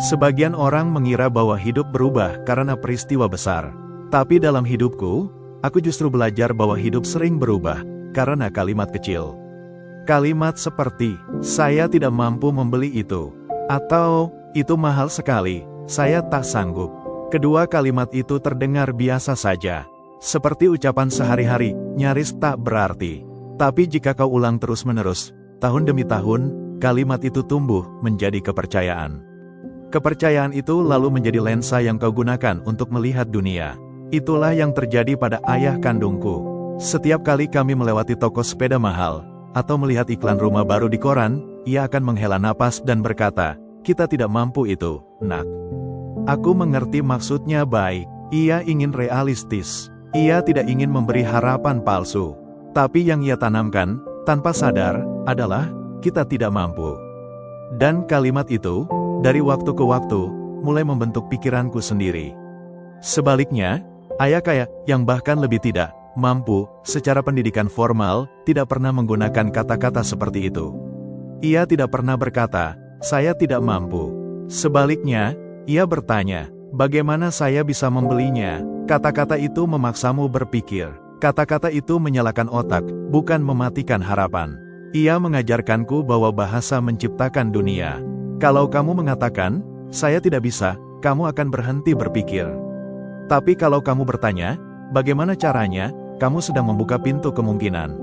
Sebagian orang mengira bahwa hidup berubah karena peristiwa besar. Tapi dalam hidupku, aku justru belajar bahwa hidup sering berubah karena kalimat kecil. Kalimat seperti, saya tidak mampu membeli itu. Atau, itu mahal sekali, saya tak sanggup. Kedua kalimat itu terdengar biasa saja. Seperti ucapan sehari-hari, nyaris tak berarti. Tapi jika kau ulang terus-menerus, tahun demi tahun, kalimat itu tumbuh menjadi kepercayaan. Kepercayaan itu lalu menjadi lensa yang kau gunakan untuk melihat dunia. Itulah yang terjadi pada ayah kandungku. Setiap kali kami melewati toko sepeda mahal, atau melihat iklan rumah baru di koran, ia akan menghela napas dan berkata, kita tidak mampu itu, nak. Aku mengerti maksudnya baik. Ia ingin realistis. Ia tidak ingin memberi harapan palsu. Tapi yang ia tanamkan, tanpa sadar, adalah, kita tidak mampu. Dan kalimat itu, dari waktu ke waktu, mulai membentuk pikiranku sendiri. Sebaliknya, ayah kaya, yang bahkan lebih tidak mampu, secara pendidikan formal, tidak pernah menggunakan kata-kata seperti itu. Ia tidak pernah berkata, saya tidak mampu. Sebaliknya, ia bertanya, bagaimana saya bisa membelinya? Kata-kata itu memaksamu berpikir. Kata-kata itu menyalakan otak, bukan mematikan harapan. Ia mengajarkanku bahwa bahasa menciptakan dunia. Kalau kamu mengatakan, saya tidak bisa, kamu akan berhenti berpikir. Tapi kalau kamu bertanya, bagaimana caranya? Kamu sedang membuka pintu kemungkinan.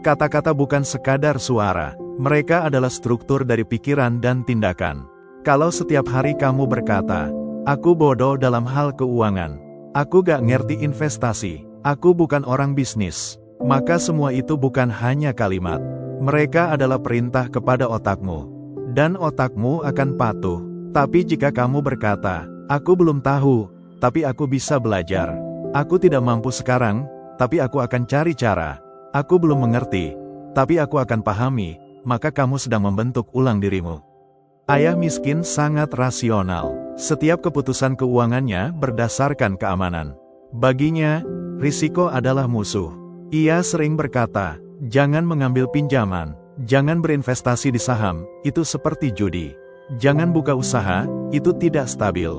Kata-kata bukan sekadar suara, mereka adalah struktur dari pikiran dan tindakan. Kalau setiap hari kamu berkata, aku bodoh dalam hal keuangan, aku gak ngerti investasi, aku bukan orang bisnis, maka semua itu bukan hanya kalimat. Mereka adalah perintah kepada otakmu. Dan otakmu akan patuh. Tapi jika kamu berkata, aku belum tahu, tapi aku bisa belajar. Aku tidak mampu sekarang, tapi aku akan cari cara. Aku belum mengerti, tapi aku akan pahami, maka kamu sedang membentuk ulang dirimu. Ayah miskin sangat rasional. Setiap keputusan keuangannya berdasarkan keamanan. Baginya, risiko adalah musuh. Ia sering berkata, jangan mengambil pinjaman, jangan berinvestasi di saham, itu seperti judi. Jangan buka usaha, itu tidak stabil.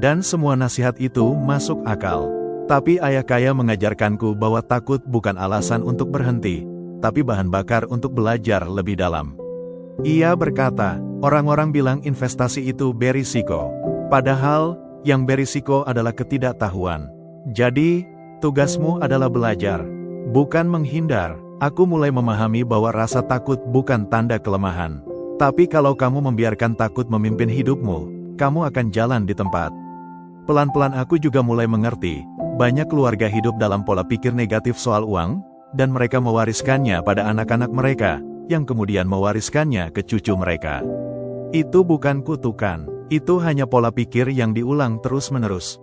Dan semua nasihat itu masuk akal. Tapi ayah kaya mengajarkanku bahwa takut bukan alasan untuk berhenti, tapi bahan bakar untuk belajar lebih dalam. Ia berkata, orang-orang bilang investasi itu berisiko. Padahal, yang berisiko adalah ketidaktahuan. Jadi, tugasmu adalah belajar, bukan menghindar. Aku mulai memahami bahwa rasa takut bukan tanda kelemahan. Tapi kalau kamu membiarkan takut memimpin hidupmu, kamu akan jalan di tempat. Pelan-pelan aku juga mulai mengerti, banyak keluarga hidup dalam pola pikir negatif soal uang, dan mereka mewariskannya pada anak-anak mereka, yang kemudian mewariskannya ke cucu mereka. Itu bukan kutukan, itu hanya pola pikir yang diulang terus-menerus.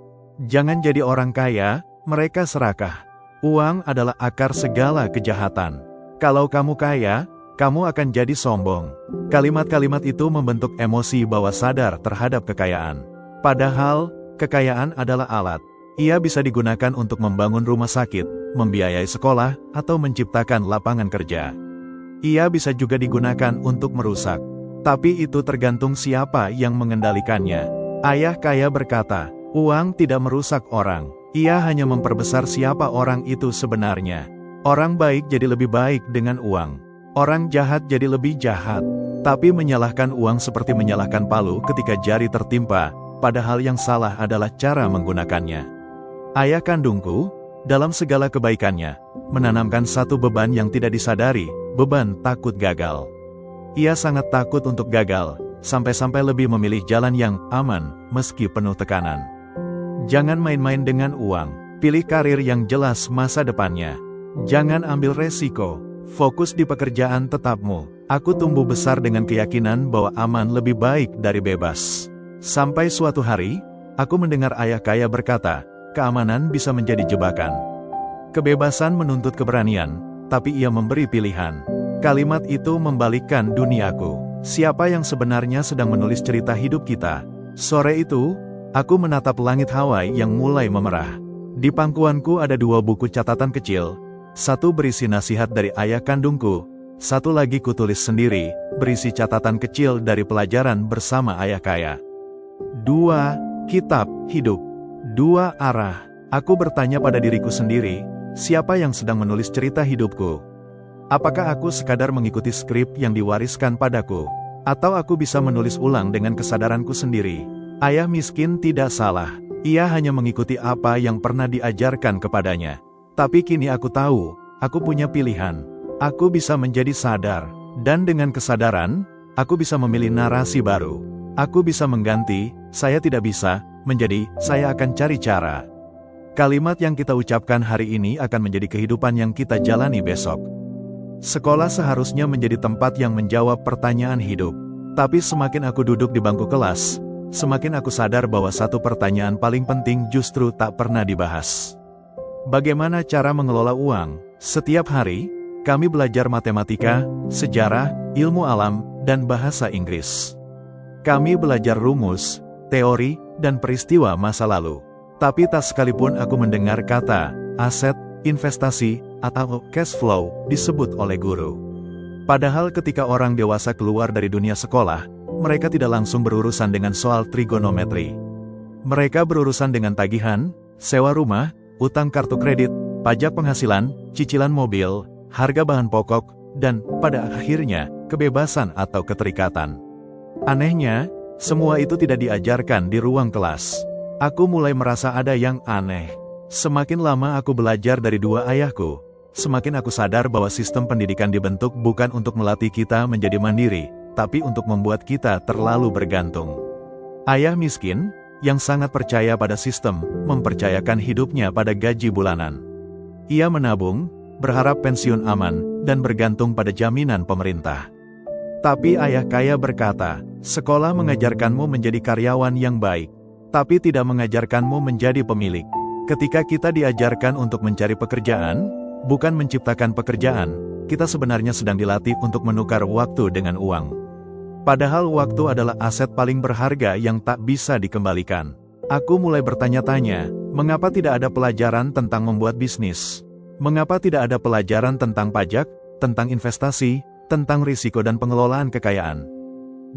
Jangan jadi orang kaya, mereka serakah. Uang adalah akar segala kejahatan. Kalau kamu kaya, kamu akan jadi sombong. Kalimat-kalimat itu membentuk emosi bawah sadar terhadap kekayaan. Padahal, kekayaan adalah alat. Ia bisa digunakan untuk membangun rumah sakit, membiayai sekolah, atau menciptakan lapangan kerja. Ia bisa juga digunakan untuk merusak. Tapi itu tergantung siapa yang mengendalikannya. Ayah kaya berkata, uang tidak merusak orang. Ia hanya memperbesar siapa orang itu sebenarnya. Orang baik jadi lebih baik dengan uang. Orang jahat jadi lebih jahat. Tapi menyalahkan uang seperti menyalahkan palu ketika jari tertimpa, padahal yang salah adalah cara menggunakannya. Ayah kandungku, dalam segala kebaikannya, menanamkan satu beban yang tidak disadari, beban takut gagal. Ia sangat takut untuk gagal, sampai-sampai lebih memilih jalan yang aman, meski penuh tekanan. Jangan main-main dengan uang, pilih karir yang jelas masa depannya. Jangan ambil resiko, fokus di pekerjaan tetapmu. Aku tumbuh besar dengan keyakinan bahwa aman lebih baik dari bebas. Sampai suatu hari, aku mendengar ayah kaya berkata, keamanan bisa menjadi jebakan. Kebebasan menuntut keberanian, tapi ia memberi pilihan. Kalimat itu membalikkan duniaku. Siapa yang sebenarnya sedang menulis cerita hidup kita? Sore itu, aku menatap langit Hawaii yang mulai memerah. Di pangkuanku ada dua buku catatan kecil. Satu berisi nasihat dari ayah kandungku, satu lagi kutulis sendiri, berisi catatan kecil dari pelajaran bersama ayah kaya. 2. Kitab Hidup. 2 arah. Aku bertanya pada diriku sendiri, siapa yang sedang menulis cerita hidupku? Apakah aku sekadar mengikuti skrip yang diwariskan padaku? Atau aku bisa menulis ulang dengan kesadaranku sendiri? Ayah miskin tidak salah. Ia hanya mengikuti apa yang pernah diajarkan kepadanya. Tapi kini aku tahu, aku punya pilihan. Aku bisa menjadi sadar. Dan dengan kesadaran, aku bisa memilih narasi baru. Aku bisa mengganti, saya tidak bisa, menjadi, saya akan cari cara. Kalimat yang kita ucapkan hari ini akan menjadi kehidupan yang kita jalani besok. Sekolah seharusnya menjadi tempat yang menjawab pertanyaan hidup. Tapi semakin aku duduk di bangku kelas, semakin aku sadar bahwa satu pertanyaan paling penting justru tak pernah dibahas. Bagaimana cara mengelola uang? Setiap hari, kami belajar matematika, sejarah, ilmu alam, dan bahasa Inggris. Kami belajar rumus, teori, dan peristiwa masa lalu. Tapi tak sekalipun aku mendengar kata aset, investasi, atau cash flow disebut oleh guru. Padahal ketika orang dewasa keluar dari dunia sekolah, mereka tidak langsung berurusan dengan soal trigonometri. Mereka berurusan dengan tagihan, sewa rumah, utang kartu kredit, pajak penghasilan, cicilan mobil, harga bahan pokok, dan pada akhirnya, kebebasan atau keterikatan. Anehnya, semua itu tidak diajarkan di ruang kelas. Aku mulai merasa ada yang aneh. Semakin lama aku belajar dari dua ayahku, semakin aku sadar bahwa sistem pendidikan dibentuk bukan untuk melatih kita menjadi mandiri, tapi untuk membuat kita terlalu bergantung. Ayah miskin, yang sangat percaya pada sistem, mempercayakan hidupnya pada gaji bulanan. Ia menabung, berharap pensiun aman, dan bergantung pada jaminan pemerintah. Tapi ayah kaya berkata, sekolah mengajarkanmu menjadi karyawan yang baik, tapi tidak mengajarkanmu menjadi pemilik. Ketika kita diajarkan untuk mencari pekerjaan, bukan menciptakan pekerjaan, kita sebenarnya sedang dilatih untuk menukar waktu dengan uang. Padahal waktu adalah aset paling berharga yang tak bisa dikembalikan. Aku mulai bertanya-tanya, mengapa tidak ada pelajaran tentang membuat bisnis? Mengapa tidak ada pelajaran tentang pajak, tentang investasi, tentang risiko dan pengelolaan kekayaan?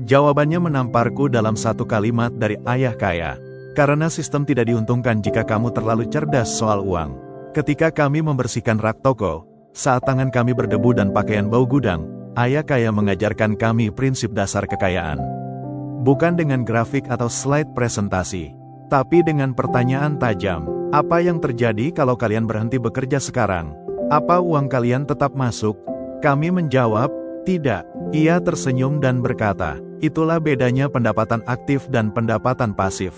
Jawabannya menamparku dalam satu kalimat dari ayah kaya. Karena sistem tidak diuntungkan jika kamu terlalu cerdas soal uang. Ketika kami membersihkan rak toko, saat tangan kami berdebu dan pakaian bau gudang, ayah kaya mengajarkan kami prinsip dasar kekayaan. Bukan dengan grafik atau slide presentasi, tapi dengan pertanyaan tajam. Apa yang terjadi kalau kalian berhenti bekerja sekarang? Apa uang kalian tetap masuk? Kami menjawab, tidak. Ia tersenyum dan berkata, itulah bedanya pendapatan aktif dan pendapatan pasif.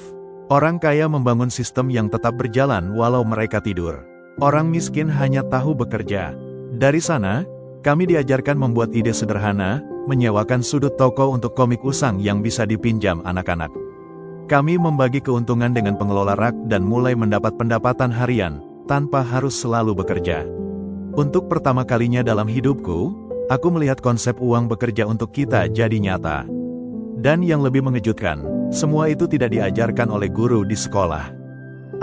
Orang kaya membangun sistem yang tetap berjalan walau mereka tidur. Orang miskin hanya tahu bekerja. Dari sana, kami diajarkan membuat ide sederhana, menyewakan sudut toko untuk komik usang yang bisa dipinjam anak-anak. Kami membagi keuntungan dengan pengelola rak dan mulai mendapat pendapatan harian, tanpa harus selalu bekerja. Untuk pertama kalinya dalam hidupku, aku melihat konsep uang bekerja untuk kita jadi nyata. Dan yang lebih mengejutkan, semua itu tidak diajarkan oleh guru di sekolah.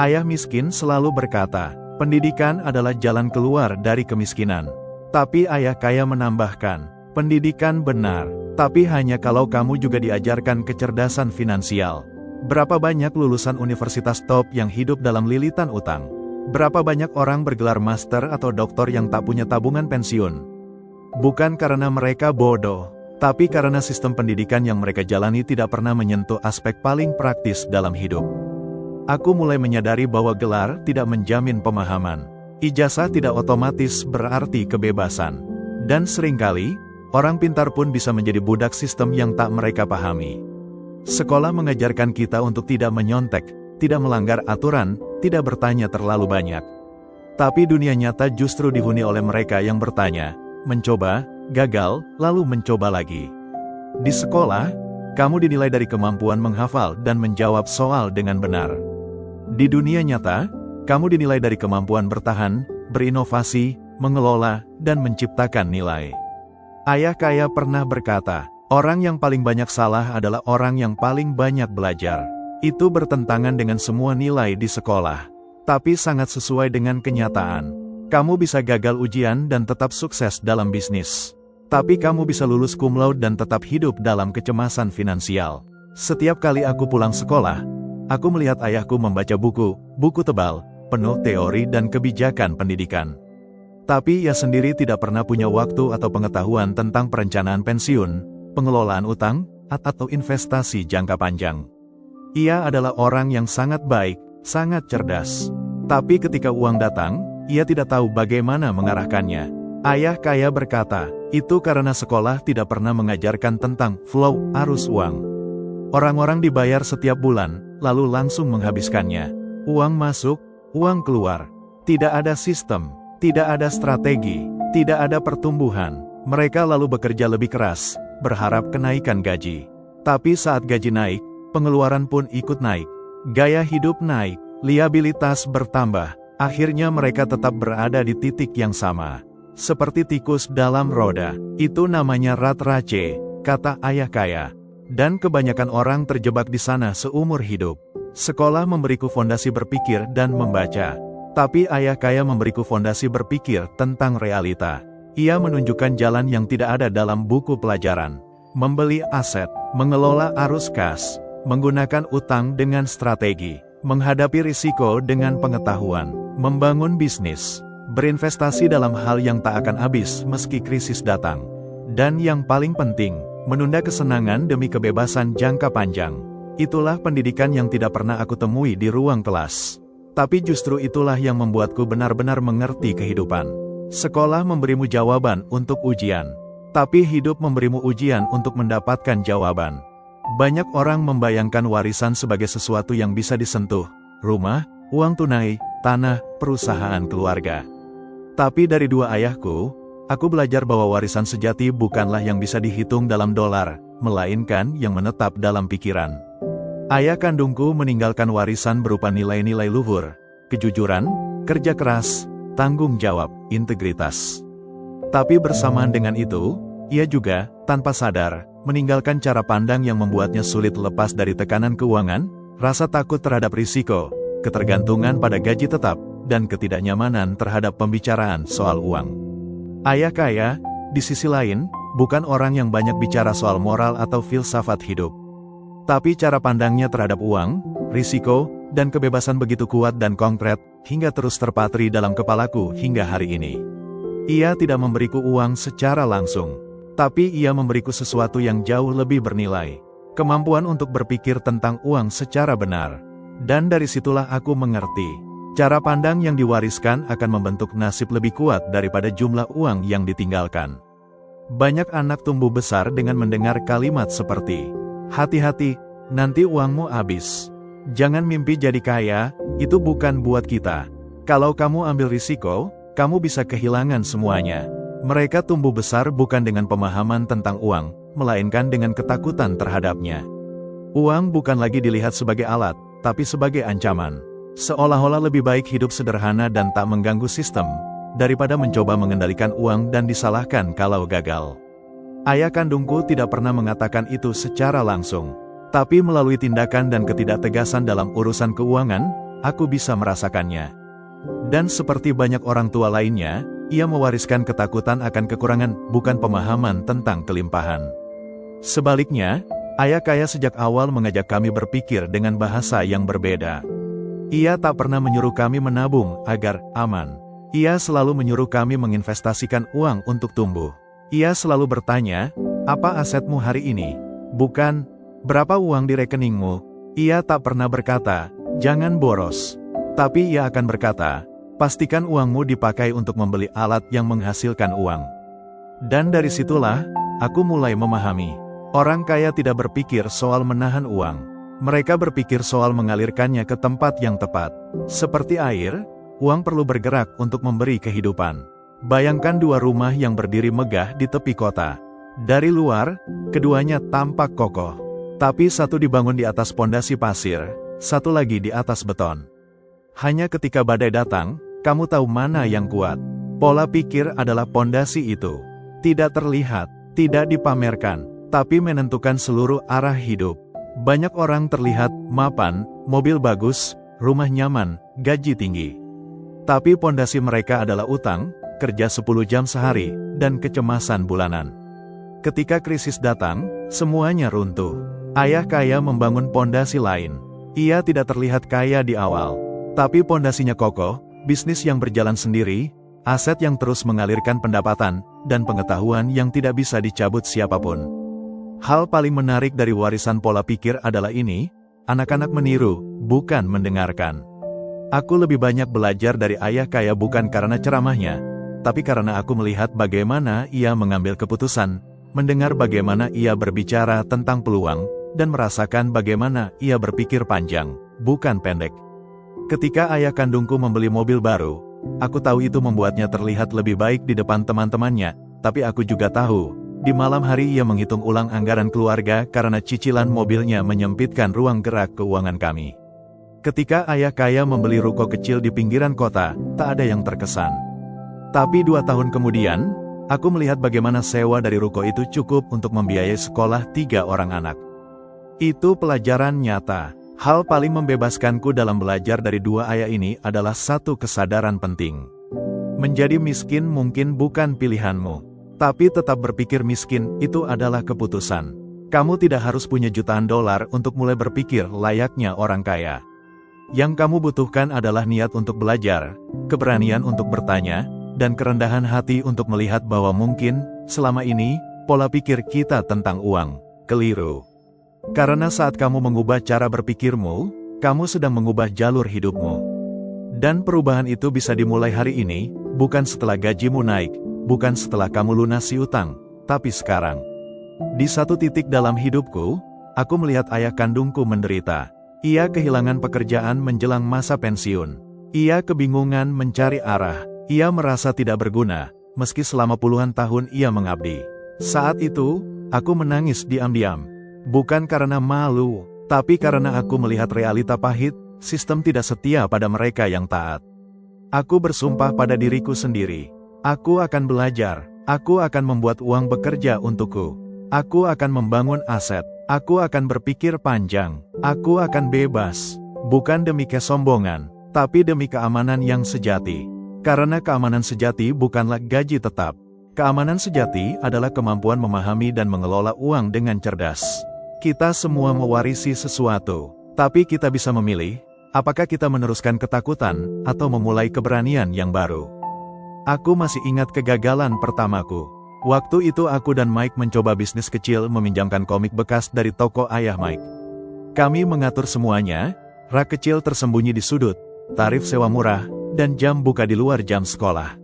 Ayah miskin selalu berkata, pendidikan adalah jalan keluar dari kemiskinan. Tapi ayah kaya menambahkan, pendidikan benar, tapi hanya kalau kamu juga diajarkan kecerdasan finansial. Berapa banyak lulusan universitas top yang hidup dalam lilitan utang? Berapa banyak orang bergelar master atau doktor yang tak punya tabungan pensiun? Bukan karena mereka bodoh, tapi karena sistem pendidikan yang mereka jalani tidak pernah menyentuh aspek paling praktis dalam hidup. Aku mulai menyadari bahwa gelar tidak menjamin pemahaman. Ijazah tidak otomatis berarti kebebasan. Dan seringkali, orang pintar pun bisa menjadi budak sistem yang tak mereka pahami. Sekolah mengajarkan kita untuk tidak menyontek, tidak melanggar aturan, tidak bertanya terlalu banyak. Tapi dunia nyata justru dihuni oleh mereka yang bertanya, mencoba, gagal, lalu mencoba lagi. Di sekolah, kamu dinilai dari kemampuan menghafal dan menjawab soal dengan benar. Di dunia nyata, kamu dinilai dari kemampuan bertahan, berinovasi, mengelola, dan menciptakan nilai. Ayah kaya pernah berkata, orang yang paling banyak salah adalah orang yang paling banyak belajar. Itu bertentangan dengan semua nilai di sekolah, tapi sangat sesuai dengan kenyataan. Kamu bisa gagal ujian dan tetap sukses dalam bisnis. Tapi kamu bisa lulus cum laude dan tetap hidup dalam kecemasan finansial. Setiap kali aku pulang sekolah, aku melihat ayahku membaca buku tebal, penuh teori dan kebijakan pendidikan. Tapi ia sendiri tidak pernah punya waktu atau pengetahuan tentang perencanaan pensiun, pengelolaan utang, atau investasi jangka panjang. Ia adalah orang yang sangat baik, sangat cerdas. Tapi ketika uang datang, ia tidak tahu bagaimana mengarahkannya. Ayah kaya berkata, itu karena sekolah tidak pernah mengajarkan tentang flow arus uang. Orang-orang dibayar setiap bulan, lalu langsung menghabiskannya. Uang masuk, uang keluar. Tidak ada sistem, tidak ada strategi, tidak ada pertumbuhan. Mereka lalu bekerja lebih keras, berharap kenaikan gaji. Tapi saat gaji naik, pengeluaran pun ikut naik. Gaya hidup naik, liabilitas bertambah. Akhirnya mereka tetap berada di titik yang sama. Seperti tikus dalam roda. Itu namanya rat race, kata ayah kaya. Dan kebanyakan orang terjebak di sana seumur hidup. Sekolah memberiku fondasi berpikir dan membaca. Tapi ayah kaya memberiku fondasi berpikir tentang realita. Ia menunjukkan jalan yang tidak ada dalam buku pelajaran. Membeli aset, mengelola arus kas, menggunakan utang dengan strategi, menghadapi risiko dengan pengetahuan, membangun bisnis, berinvestasi dalam hal yang tak akan habis meski krisis datang. Dan yang paling penting, menunda kesenangan demi kebebasan jangka panjang. Itulah pendidikan yang tidak pernah aku temui di ruang kelas. Tapi justru itulah yang membuatku benar-benar mengerti kehidupan. Sekolah memberimu jawaban untuk ujian. Tapi hidup memberimu ujian untuk mendapatkan jawaban. Banyak orang membayangkan warisan sebagai sesuatu yang bisa disentuh. Rumah, uang tunai, tanah, perusahaan keluarga. Tapi dari dua ayahku, aku belajar bahwa warisan sejati bukanlah yang bisa dihitung dalam dolar, melainkan yang menetap dalam pikiran. Ayah kandungku meninggalkan warisan berupa nilai-nilai luhur, kejujuran, kerja keras, tanggung jawab, integritas. Tapi bersamaan dengan itu, ia juga, tanpa sadar, meninggalkan cara pandang yang membuatnya sulit lepas dari tekanan keuangan, rasa takut terhadap risiko, ketergantungan pada gaji tetap, dan ketidaknyamanan terhadap pembicaraan soal uang. Ayah kaya, di sisi lain, bukan orang yang banyak bicara soal moral atau filsafat hidup. Tapi cara pandangnya terhadap uang, risiko, dan kebebasan begitu kuat dan konkret, hingga terus terpatri dalam kepalaku hingga hari ini. Ia tidak memberiku uang secara langsung, tapi ia memberiku sesuatu yang jauh lebih bernilai. Kemampuan untuk berpikir tentang uang secara benar. Dan dari situlah aku mengerti. Cara pandang yang diwariskan akan membentuk nasib lebih kuat daripada jumlah uang yang ditinggalkan. Banyak anak tumbuh besar dengan mendengar kalimat seperti, hati-hati, nanti uangmu habis. Jangan mimpi jadi kaya, itu bukan buat kita. Kalau kamu ambil risiko, kamu bisa kehilangan semuanya. Mereka tumbuh besar bukan dengan pemahaman tentang uang, melainkan dengan ketakutan terhadapnya. Uang bukan lagi dilihat sebagai alat, tapi sebagai ancaman. Seolah-olah lebih baik hidup sederhana dan tak mengganggu sistem, daripada mencoba mengendalikan uang dan disalahkan kalau gagal. Ayah kandungku tidak pernah mengatakan itu secara langsung. Tapi melalui tindakan dan ketidaktegasan dalam urusan keuangan, aku bisa merasakannya. Dan seperti banyak orang tua lainnya, ia mewariskan ketakutan akan kekurangan, bukan pemahaman tentang kelimpahan. Sebaliknya, ayah kaya sejak awal mengajak kami berpikir dengan bahasa yang berbeda. Ia tak pernah menyuruh kami menabung agar aman. Ia selalu menyuruh kami menginvestasikan uang untuk tumbuh. Ia selalu bertanya, apa asetmu hari ini? Bukan, berapa uang di rekeningmu? Ia tak pernah berkata, jangan boros. Tapi ia akan berkata, pastikan uangmu dipakai untuk membeli alat yang menghasilkan uang. Dan dari situlah, aku mulai memahami. Orang kaya tidak berpikir soal menahan uang. Mereka berpikir soal mengalirkannya ke tempat yang tepat. Seperti air, uang perlu bergerak untuk memberi kehidupan. Bayangkan dua rumah yang berdiri megah di tepi kota. Dari luar, keduanya tampak kokoh. Tapi satu dibangun di atas pondasi pasir, satu lagi di atas beton. Hanya ketika badai datang, kamu tahu mana yang kuat. Pola pikir adalah pondasi itu. Tidak terlihat, tidak dipamerkan, tapi menentukan seluruh arah hidup. Banyak orang terlihat mapan, mobil bagus, rumah nyaman, gaji tinggi. Tapi pondasi mereka adalah utang, kerja 10 jam sehari, dan kecemasan bulanan. Ketika krisis datang, semuanya runtuh. Ayah kaya membangun pondasi lain. Ia tidak terlihat kaya di awal, tapi pondasinya kokoh, bisnis yang berjalan sendiri, aset yang terus mengalirkan pendapatan, dan pengetahuan yang tidak bisa dicabut siapapun. Hal paling menarik dari warisan pola pikir adalah ini, anak-anak meniru, bukan mendengarkan. Aku lebih banyak belajar dari ayah kaya bukan karena ceramahnya, tapi karena aku melihat bagaimana ia mengambil keputusan, mendengar bagaimana ia berbicara tentang peluang, dan merasakan bagaimana ia berpikir panjang, bukan pendek. Ketika ayah kandungku membeli mobil baru, aku tahu itu membuatnya terlihat lebih baik di depan teman-temannya, tapi aku juga tahu, di malam hari ia menghitung ulang anggaran keluarga karena cicilan mobilnya menyempitkan ruang gerak keuangan kami. Ketika ayah kaya membeli ruko kecil di pinggiran kota, tak ada yang terkesan. Tapi 2 tahun kemudian, aku melihat bagaimana sewa dari ruko itu cukup untuk membiayai sekolah 3 orang anak. Itu pelajaran nyata. Hal paling membebaskanku dalam belajar dari 2 ayah ini adalah satu kesadaran penting. Menjadi miskin mungkin bukan pilihanmu, tapi tetap berpikir miskin itu adalah keputusan. Kamu tidak harus punya jutaan dolar untuk mulai berpikir layaknya orang kaya. Yang kamu butuhkan adalah niat untuk belajar, keberanian untuk bertanya, dan kerendahan hati untuk melihat bahwa mungkin, selama ini, pola pikir kita tentang uang keliru. Karena saat kamu mengubah cara berpikirmu, kamu sedang mengubah jalur hidupmu. Dan perubahan itu bisa dimulai hari ini, bukan setelah gajimu naik, bukan setelah kamu lunasi utang, tapi sekarang. Di satu titik dalam hidupku, aku melihat ayah kandungku menderita. Ia kehilangan pekerjaan menjelang masa pensiun. Ia kebingungan mencari arah. Ia merasa tidak berguna, meski selama puluhan tahun ia mengabdi. Saat itu, aku menangis diam-diam. Bukan karena malu, tapi karena aku melihat realita pahit, sistem tidak setia pada mereka yang taat. Aku bersumpah pada diriku sendiri. Aku akan belajar, aku akan membuat uang bekerja untukku. Aku akan membangun aset, aku akan berpikir panjang, aku akan bebas. Bukan demi kesombongan, tapi demi keamanan yang sejati. Karena keamanan sejati bukanlah gaji tetap. Keamanan sejati adalah kemampuan memahami dan mengelola uang dengan cerdas. Kita semua mewarisi sesuatu, tapi kita bisa memilih, apakah kita meneruskan ketakutan, atau memulai keberanian yang baru. Aku masih ingat kegagalan pertamaku. Waktu itu aku dan Mike mencoba bisnis kecil meminjamkan komik bekas dari toko ayah Mike. Kami mengatur semuanya, rak kecil tersembunyi di sudut, tarif sewa murah, dan jam buka di luar jam sekolah.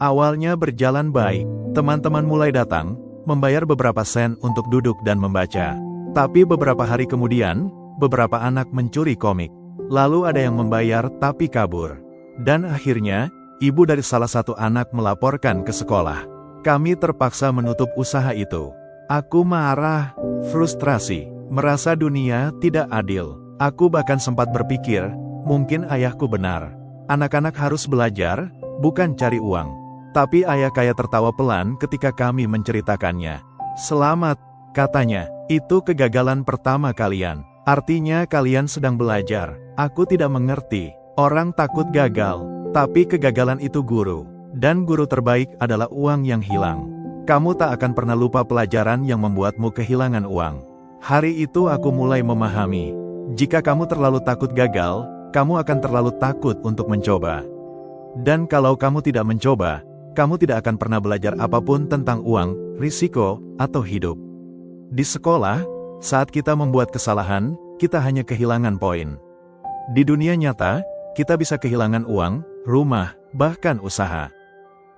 Awalnya berjalan baik, teman-teman mulai datang, membayar beberapa sen untuk duduk dan membaca. Tapi beberapa hari kemudian, beberapa anak mencuri komik. Lalu ada yang membayar tapi kabur. Dan akhirnya, ibu dari salah satu anak melaporkan ke sekolah. Kami terpaksa menutup usaha itu. Aku marah, frustrasi, merasa dunia tidak adil. Aku bahkan sempat berpikir, mungkin ayahku benar. Anak-anak harus belajar, bukan cari uang. Tapi ayah kaya tertawa pelan ketika kami menceritakannya. Selamat, katanya, itu kegagalan pertama kalian. Artinya kalian sedang belajar. Aku tidak mengerti. Orang takut gagal, tapi kegagalan itu guru. Dan guru terbaik adalah uang yang hilang. Kamu tak akan pernah lupa pelajaran yang membuatmu kehilangan uang. Hari itu aku mulai memahami. Jika kamu terlalu takut gagal, kamu akan terlalu takut untuk mencoba. Dan kalau kamu tidak mencoba, kamu tidak akan pernah belajar apapun tentang uang, risiko, atau hidup. Di sekolah, saat kita membuat kesalahan, kita hanya kehilangan poin. Di dunia nyata, kita bisa kehilangan uang, rumah, bahkan usaha.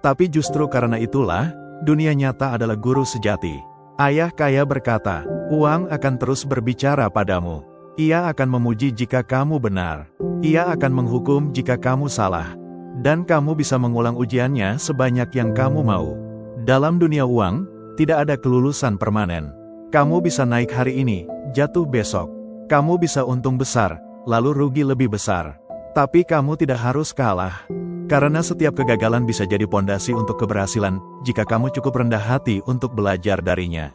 Tapi justru karena itulah, dunia nyata adalah guru sejati. Ayah kaya berkata, uang akan terus berbicara padamu. Ia akan memuji jika kamu benar. Ia akan menghukum jika kamu salah. Dan kamu bisa mengulang ujiannya sebanyak yang kamu mau. Dalam dunia uang, tidak ada kelulusan permanen. Kamu bisa naik hari ini, jatuh besok. Kamu bisa untung besar, lalu rugi lebih besar. Tapi kamu tidak harus kalah. Karena setiap kegagalan bisa jadi pondasi untuk keberhasilan, jika kamu cukup rendah hati untuk belajar darinya.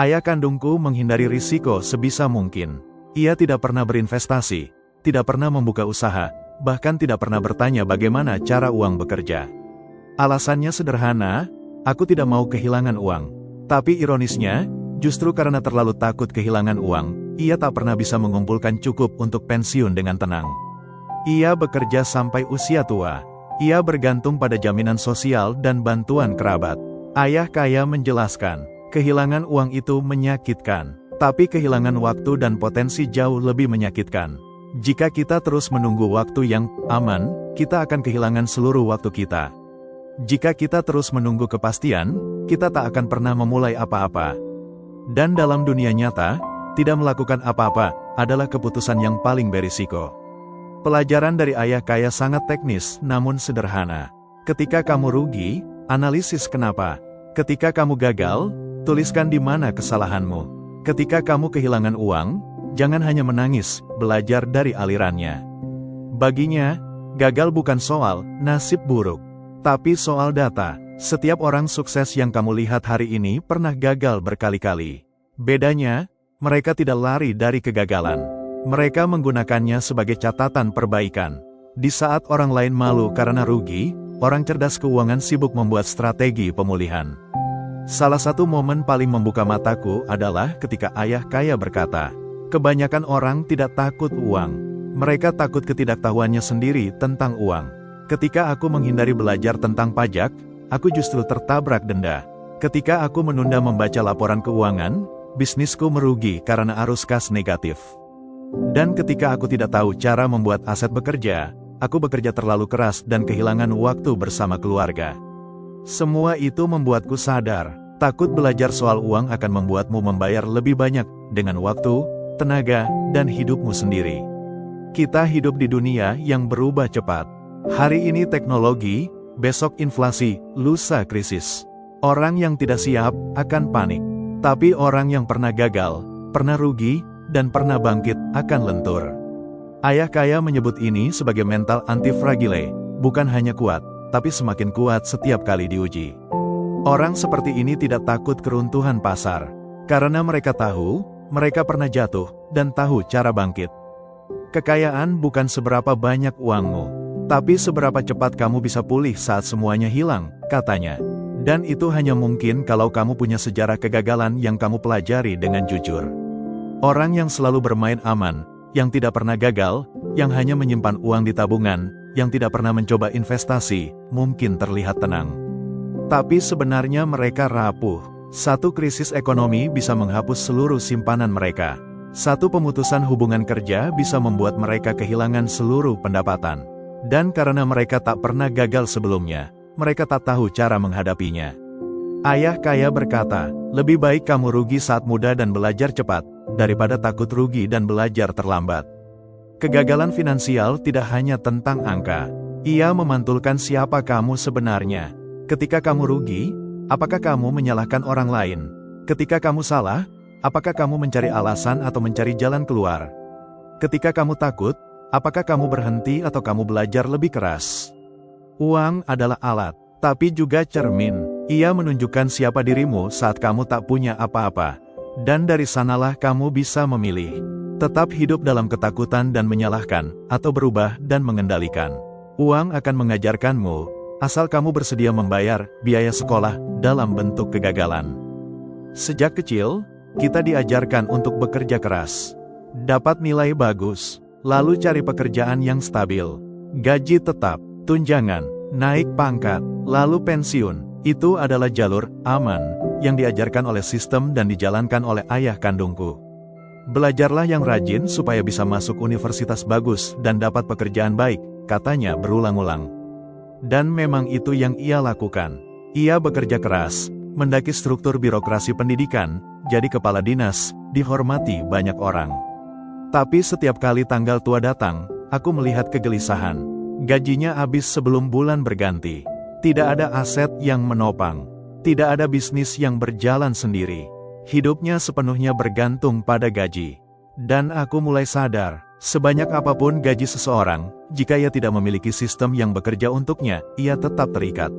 Ayah kandungku menghindari risiko sebisa mungkin. Ia tidak pernah berinvestasi, tidak pernah membuka usaha, bahkan tidak pernah bertanya bagaimana cara uang bekerja. Alasannya sederhana, aku tidak mau kehilangan uang. Tapi ironisnya, Justru karena terlalu takut kehilangan uang, ia tak pernah bisa mengumpulkan cukup untuk pensiun dengan tenang. Ia bekerja sampai usia tua. Ia bergantung pada jaminan sosial dan bantuan kerabat. Ayah kaya menjelaskan, kehilangan uang itu menyakitkan, tapi kehilangan waktu dan potensi jauh lebih menyakitkan. Jika kita terus menunggu waktu yang aman, kita akan kehilangan seluruh waktu kita. Jika kita terus menunggu kepastian, kita tak akan pernah memulai apa-apa. Dan dalam dunia nyata, tidak melakukan apa-apa adalah keputusan yang paling berisiko. Pelajaran dari ayah kaya sangat teknis namun sederhana. Ketika kamu rugi, analisis kenapa. Ketika kamu gagal, tuliskan di mana kesalahanmu. Ketika kamu kehilangan uang, jangan hanya menangis, belajar dari alirannya. Baginya, gagal bukan soal nasib buruk, tapi soal data. Setiap orang sukses yang kamu lihat hari ini pernah gagal berkali-kali. Bedanya, mereka tidak lari dari kegagalan. Mereka menggunakannya sebagai catatan perbaikan. Di saat orang lain malu karena rugi, orang cerdas keuangan sibuk membuat strategi pemulihan. Salah satu momen paling membuka mataku adalah ketika ayah kaya berkata, kebanyakan orang tidak takut uang. Mereka takut ketidaktahuannya sendiri tentang uang. Ketika aku menghindari belajar tentang pajak, aku justru tertabrak denda. Ketika aku menunda membaca laporan keuangan, bisnisku merugi karena arus kas negatif. Dan ketika aku tidak tahu cara membuat aset bekerja, aku bekerja terlalu keras dan kehilangan waktu bersama keluarga. Semua itu membuatku sadar, takut belajar soal uang akan membuatmu membayar lebih banyak dengan waktu, tenaga, dan hidupmu sendiri. Kita hidup di dunia yang berubah cepat. Hari ini teknologi, besok inflasi, lusa krisis. Orang yang tidak siap akan panik. Tapi orang yang pernah gagal, pernah rugi, dan pernah bangkit akan lentur. Ayah kaya menyebut ini sebagai mental antifragile, bukan hanya kuat, tapi semakin kuat setiap kali diuji. Orang seperti ini tidak takut keruntuhan pasar, karena mereka tahu, mereka pernah jatuh, dan tahu cara bangkit. Kekayaan bukan seberapa banyak uangmu, tapi seberapa cepat kamu bisa pulih saat semuanya hilang, katanya. Dan itu hanya mungkin kalau kamu punya sejarah kegagalan yang kamu pelajari dengan jujur. Orang yang selalu bermain aman, yang tidak pernah gagal, yang hanya menyimpan uang di tabungan, yang tidak pernah mencoba investasi, mungkin terlihat tenang. Tapi sebenarnya mereka rapuh. Satu krisis ekonomi bisa menghapus seluruh simpanan mereka. Satu pemutusan hubungan kerja bisa membuat mereka kehilangan seluruh pendapatan. Dan karena mereka tak pernah gagal sebelumnya, mereka tak tahu cara menghadapinya. Ayah kaya berkata, lebih baik kamu rugi saat muda dan belajar cepat, daripada takut rugi dan belajar terlambat. Kegagalan finansial tidak hanya tentang angka. Ia memantulkan siapa kamu sebenarnya. Ketika kamu rugi, apakah kamu menyalahkan orang lain? Ketika kamu salah, apakah kamu mencari alasan atau mencari jalan keluar? Ketika kamu takut, apakah kamu berhenti atau kamu belajar lebih keras? Uang adalah alat, tapi juga cermin. Ia menunjukkan siapa dirimu saat kamu tak punya apa-apa. Dan dari sanalah kamu bisa memilih. Tetap hidup dalam ketakutan dan menyalahkan, atau berubah dan mengendalikan. Uang akan mengajarkanmu, asal kamu bersedia membayar biaya sekolah dalam bentuk kegagalan. Sejak kecil, kita diajarkan untuk bekerja keras. Dapat nilai bagus, lalu cari pekerjaan yang stabil. Gaji tetap, tunjangan, naik pangkat, lalu pensiun. Itu adalah jalur aman yang diajarkan oleh sistem dan dijalankan oleh ayah kandungku. Belajarlah yang rajin supaya bisa masuk universitas bagus dan dapat pekerjaan baik, katanya berulang-ulang. Dan memang itu yang ia lakukan. Ia bekerja keras, mendaki struktur birokrasi pendidikan, jadi kepala dinas, dihormati banyak orang. Tapi setiap kali tanggal tua datang, aku melihat kegelisahan. Gajinya habis sebelum bulan berganti. Tidak ada aset yang menopang. Tidak ada bisnis yang berjalan sendiri. Hidupnya sepenuhnya bergantung pada gaji. Dan aku mulai sadar, sebanyak apapun gaji seseorang, jika ia tidak memiliki sistem yang bekerja untuknya, ia tetap terikat.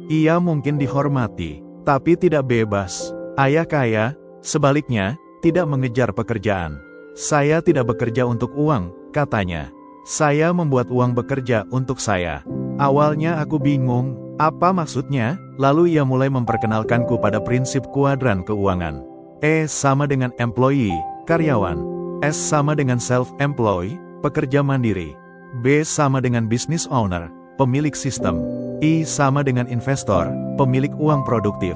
Ia mungkin dihormati, tapi tidak bebas. Ayah kaya, sebaliknya, tidak mengejar pekerjaan. Saya tidak bekerja untuk uang, katanya. Saya membuat uang bekerja untuk saya. Awalnya aku bingung, apa maksudnya? Lalu ia mulai memperkenalkanku pada prinsip kuadran keuangan. E sama dengan employee, karyawan. S sama dengan self-employed, pekerja mandiri. B sama dengan business owner, pemilik sistem. I sama dengan investor, pemilik uang produktif.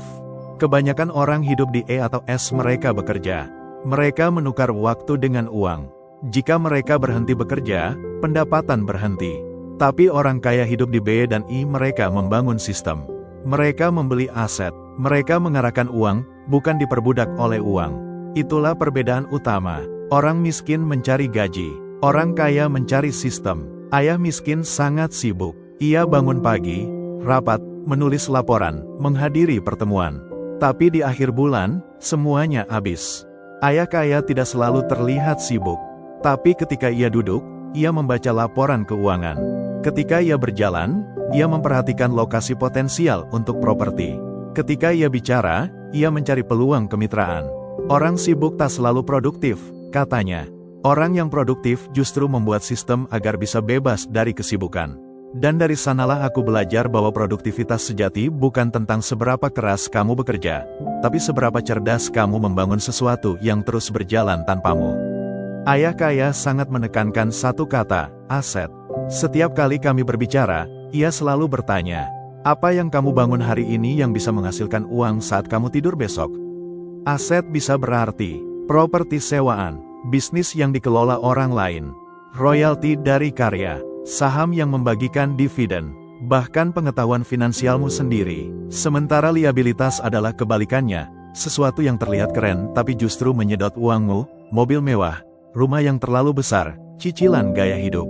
Kebanyakan orang hidup di E atau S. Mereka bekerja. Mereka menukar waktu dengan uang. Jika mereka berhenti bekerja, pendapatan berhenti. Tapi orang kaya hidup di B dan I. Mereka membangun sistem. Mereka membeli aset. Mereka mengarahkan uang, bukan diperbudak oleh uang. Itulah perbedaan utama. Orang miskin mencari gaji. Orang kaya mencari sistem. Ayah miskin sangat sibuk. Ia bangun pagi, rapat, menulis laporan, menghadiri pertemuan. Tapi di akhir bulan, semuanya habis. Ayah kaya tidak selalu terlihat sibuk. Tapi ketika ia duduk, ia membaca laporan keuangan. Ketika ia berjalan, ia memperhatikan lokasi potensial untuk properti. Ketika ia bicara, ia mencari peluang kemitraan. Orang sibuk tak selalu produktif, katanya. Orang yang produktif justru membuat sistem agar bisa bebas dari kesibukan. Dan dari sanalah aku belajar bahwa produktivitas sejati bukan tentang seberapa keras kamu bekerja, tapi seberapa cerdas kamu membangun sesuatu yang terus berjalan tanpamu. Ayah kaya sangat menekankan satu kata, aset. Setiap kali kami berbicara, ia selalu bertanya, apa yang kamu bangun hari ini yang bisa menghasilkan uang saat kamu tidur besok? Aset bisa berarti properti sewaan, bisnis yang dikelola orang lain, royalti dari karya, saham yang membagikan dividen, bahkan pengetahuan finansialmu sendiri. Sementara liabilitas adalah kebalikannya, sesuatu yang terlihat keren tapi justru menyedot uangmu, mobil mewah, rumah yang terlalu besar, cicilan gaya hidup.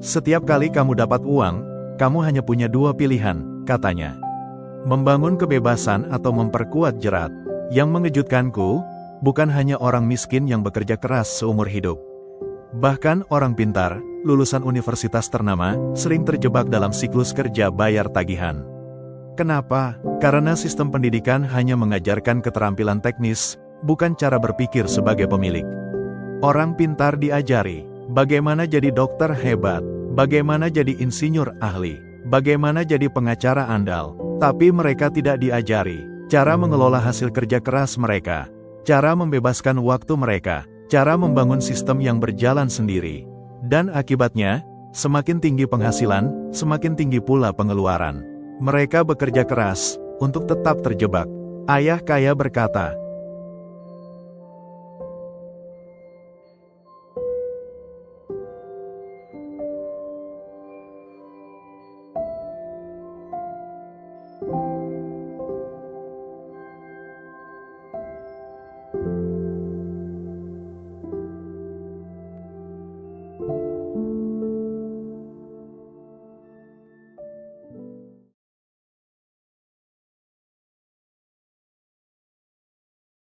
Setiap kali kamu dapat uang, kamu hanya punya dua pilihan, katanya. Membangun kebebasan atau memperkuat jerat. Yang mengejutkanku, bukan hanya orang miskin yang bekerja keras seumur hidup. Bahkan orang pintar, lulusan universitas ternama, sering terjebak dalam siklus kerja bayar tagihan. Kenapa? Karena sistem pendidikan hanya mengajarkan keterampilan teknis, bukan cara berpikir sebagai pemilik. Orang pintar diajari bagaimana jadi dokter hebat, bagaimana jadi insinyur ahli, bagaimana jadi pengacara andal, tapi mereka tidak diajari cara mengelola hasil kerja keras mereka, cara membebaskan waktu mereka, cara membangun sistem yang berjalan sendiri. Dan akibatnya, semakin tinggi penghasilan, semakin tinggi pula pengeluaran. Mereka bekerja keras untuk tetap terjebak. Ayah kaya berkata,